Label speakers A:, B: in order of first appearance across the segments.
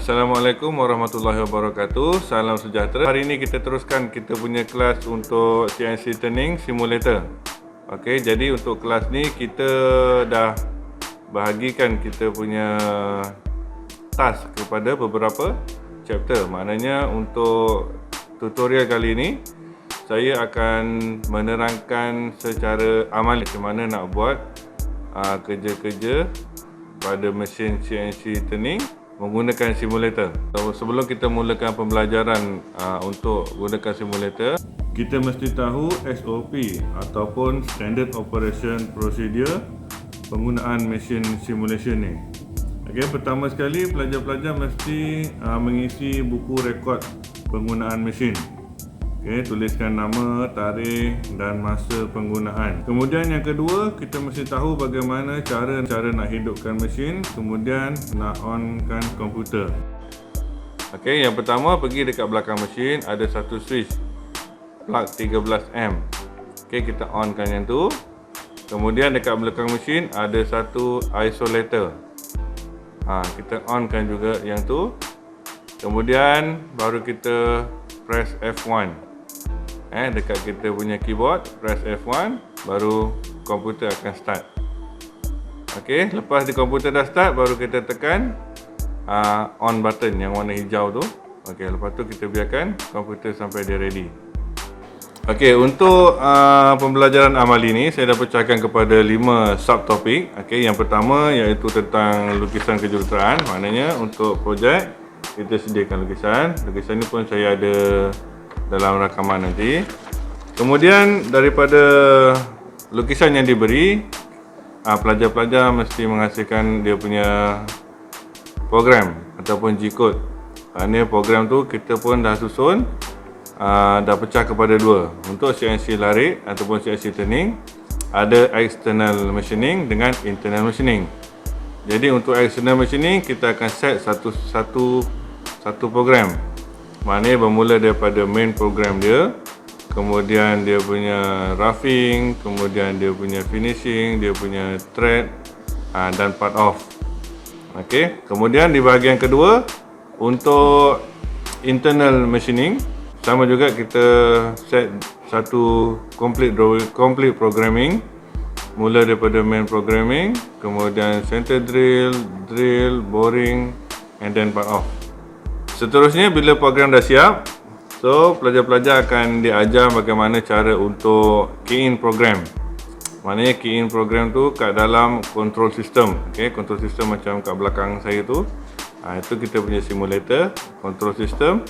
A: Assalamualaikum warahmatullahi wabarakatuh. Salam sejahtera. Hari ini kita teruskan kita punya kelas untuk CNC Turning Simulator. Okey, jadi untuk kelas ni kita dah bahagikan kita punya task kepada beberapa chapter. Maknanya untuk tutorial kali ini saya akan menerangkan secara amali macam mana nak buat kerja-kerja pada mesin CNC Turning menggunakan simulator. Sebelum kita mulakan pembelajaran untuk gunakan simulator, kita mesti tahu SOP ataupun Standard Operation Procedure penggunaan mesin simulation ni. Okey, pertama sekali pelajar-pelajar mesti mengisi buku rekod penggunaan mesin. Okey, tuliskan nama, tarikh dan masa penggunaan. Kemudian yang kedua, kita mesti tahu bagaimana cara nak hidupkan mesin, kemudian nak onkan komputer. Okey, yang pertama pergi dekat belakang mesin, ada satu switch plug 13A. Okey, kita onkan yang tu. Kemudian dekat belakang mesin ada satu isolator. Kita onkan juga yang tu. Kemudian baru kita press F1. Dekat kita punya keyboard, press F1, baru komputer akan start. Okey, lepas di komputer dah start, baru kita tekan on button yang warna hijau tu. Okey, lepas tu kita biarkan komputer sampai dia ready. Okey, untuk pembelajaran amali ni saya dah pecahkan kepada 5 subtopik. Okey, yang pertama iaitu tentang lukisan kejuruteraan. Maknanya untuk projek kita sediakan lukisan. Lukisan ni pun saya ada dalam rakaman nanti. Kemudian daripada lukisan yang diberi, pelajar-pelajar mesti menghasilkan dia punya program ataupun G-code. Ini program tu kita pun dah susun, dah pecah kepada dua. Untuk CNC larik ataupun CNC turning, ada external machining dengan internal machining. Jadi untuk external machining kita akan set satu program. Maknanya bermula daripada main program dia, kemudian dia punya roughing, kemudian dia punya finishing, dia punya thread dan part off. Okey, kemudian di bahagian kedua untuk internal machining, sama juga kita set satu complete programming, mula daripada main programming, kemudian center drill, boring and then part off. Seterusnya bila program dah siap, so pelajar-pelajar akan diajar bagaimana cara untuk key in program. Maknanya key in program tu kat dalam control system. Okey, control system macam kat belakang saya tu. Itu kita punya simulator, control system.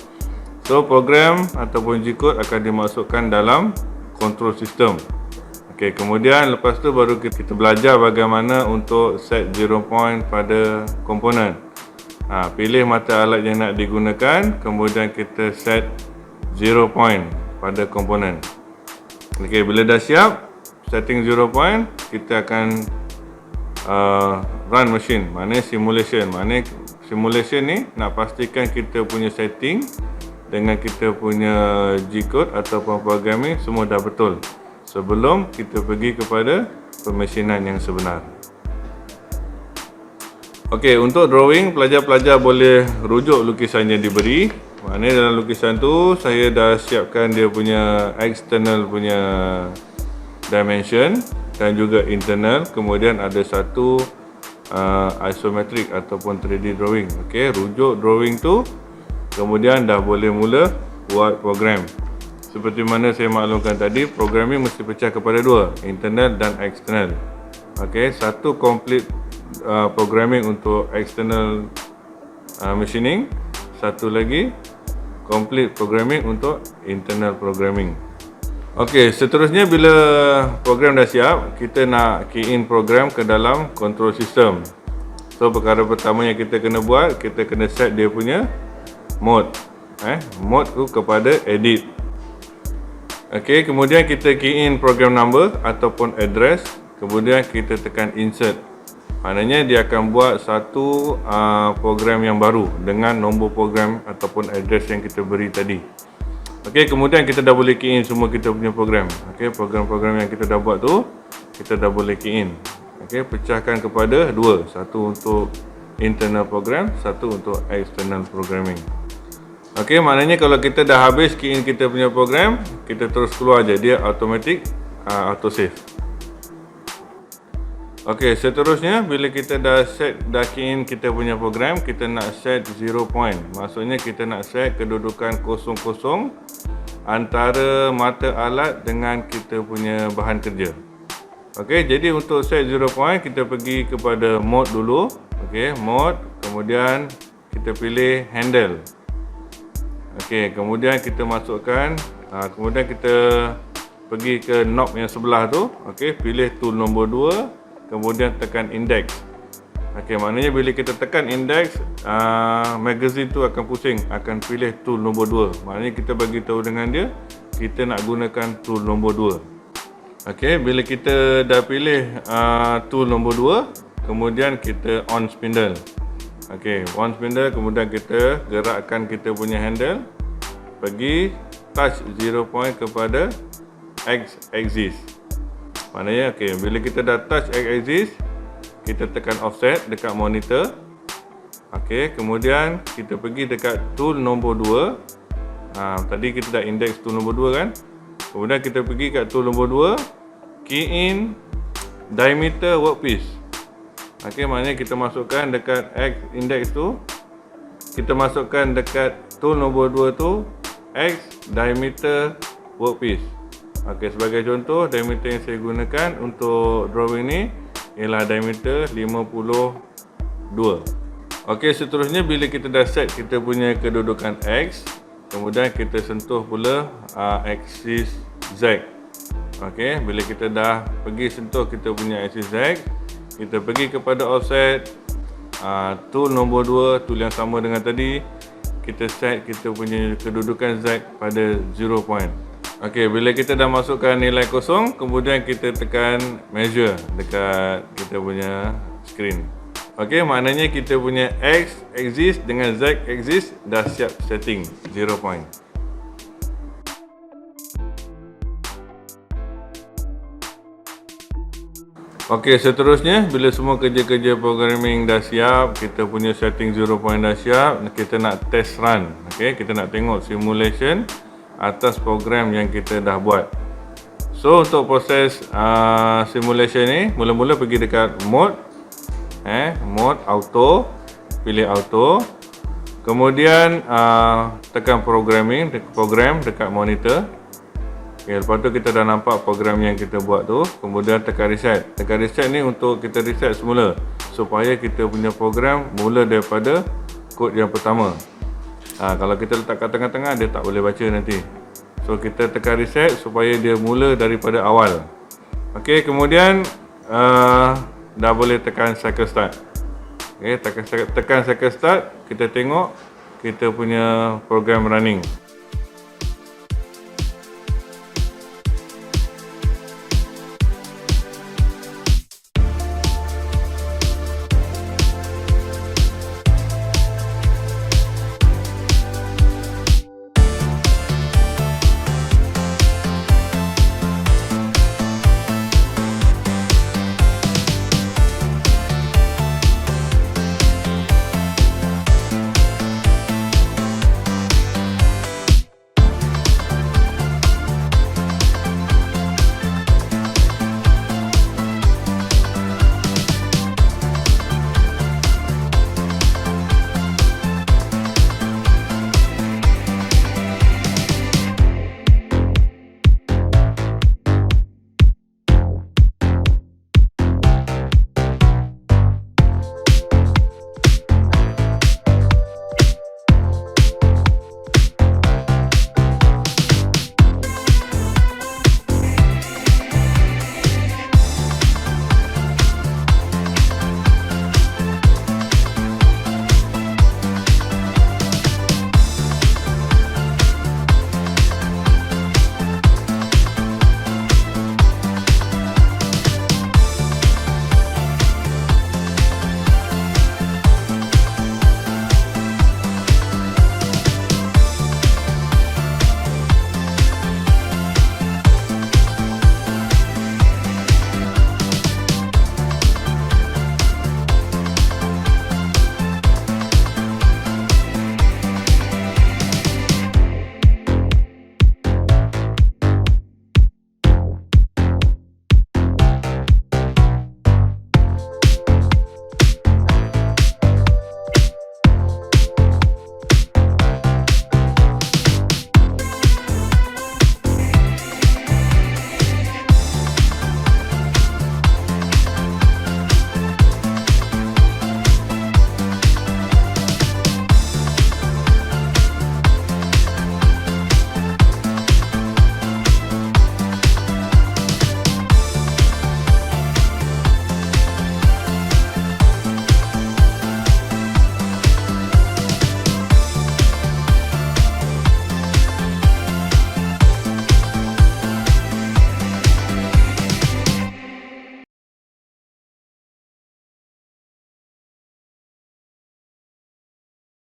A: So program ataupun G-code akan dimasukkan dalam control system. Okey, kemudian lepas tu baru kita belajar bagaimana untuk set 0 point pada komponen. Pilih mata alat yang nak digunakan, kemudian kita set 0 point pada komponen. Okey, bila dah siap setting 0 point, kita akan run machine. Maknanya simulation. Maknanya simulation ni nak pastikan kita punya setting dengan kita punya G-code ataupun programming semua dah betul sebelum kita pergi kepada pemesinan yang sebenar. Okey, untuk drawing, pelajar-pelajar boleh rujuk lukisan yang diberi. Maknanya dalam lukisan tu saya dah siapkan dia punya external punya dimension dan juga internal. Kemudian ada satu isometric ataupun 3D drawing. Okey, rujuk drawing tu, kemudian dah boleh mula buat program. Seperti mana saya maklumkan tadi, programming mesti pecah kepada dua, internal dan external. Okey, satu complete programming untuk external machining, satu lagi complete programming untuk internal programming. Okey, seterusnya bila program dah siap, kita nak key in program ke dalam control system. So perkara pertama yang kita kena buat, kita kena set dia punya mode. Mode tu kepada edit. Okey, kemudian kita key in program number ataupun address, kemudian kita tekan insert. Maknanya dia akan buat satu program yang baru dengan nombor program ataupun address yang kita beri tadi. Okey, kemudian kita dah boleh key in semua kita punya program. Okey, program-program yang kita dah buat tu kita dah boleh key in. Okey, pecahkan kepada dua, satu untuk internal program, satu untuk external programming. Okey, maknanya kalau kita dah habis key in kita punya program, kita terus keluar je, dia automatic auto save. Okey, seterusnya bila kita dah key in kita punya program, kita nak set 0 point. Maksudnya kita nak set kedudukan kosong-kosong antara mata alat dengan kita punya bahan kerja. Okey, jadi untuk set 0 point, kita pergi kepada mode dulu. Okey, mode, kemudian kita pilih handle. Okey, kemudian kita masukkan, kemudian kita pergi ke knob yang sebelah tu. Okey, pilih tool nombor 2. Kemudian tekan index. Okey, maknanya bila kita tekan index, magazine tu akan pusing, akan pilih tool nombor 2. Maknanya kita bagi tahu dengan dia kita nak gunakan tool nombor 2. Okey, bila kita dah pilih tool nombor 2, kemudian kita on spindle. Okey, on spindle, kemudian kita gerakkan kita punya handle pergi touch 0 point kepada X axis. Maknanya okey, bila kita dah touch X axis, kita tekan offset dekat monitor. Okey, kemudian kita pergi dekat tool nombor 2. Tadi kita dah index tool nombor 2 kan. Kemudian kita pergi kat tool nombor 2, key in diameter workpiece. Okey, maknanya kita masukkan dekat X index tu, kita masukkan dekat tool nombor 2 tu X diameter workpiece. Okey, sebagai contoh, diameter yang saya gunakan untuk drawing ni ialah diameter 52. Okey, seterusnya bila kita dah set kita punya kedudukan X, kemudian kita sentuh pula aksis Z. Okey, bila kita dah pergi sentuh kita punya aksis Z, kita pergi kepada offset, tool nombor 2, tool yang sama dengan tadi, kita set kita punya kedudukan Z pada 0 point. Okey, bila kita dah masukkan nilai kosong, kemudian kita tekan measure dekat kita punya screen. Okey, maknanya kita punya X axis dengan Z axis dah siap setting 0 point. Okey, seterusnya bila semua kerja-kerja programming dah siap, kita punya setting 0 point dah siap, kita nak test run. Okey, kita nak tengok simulation atas program yang kita dah buat. So untuk proses simulation ni, mula-mula pergi dekat mode, mode auto, pilih auto, kemudian tekan programming, program dekat monitor. Okay, lepas tu kita dah nampak program yang kita buat tu, kemudian tekan reset. Tekan reset ni untuk kita reset semula supaya kita punya program mula daripada kod yang pertama. Kalau kita letak kat tengah-tengah, dia tak boleh baca nanti. So kita tekan reset supaya dia mula daripada awal. Okey, kemudian dah boleh tekan cycle start. Okey, tekan cycle start, kita tengok kita punya program running.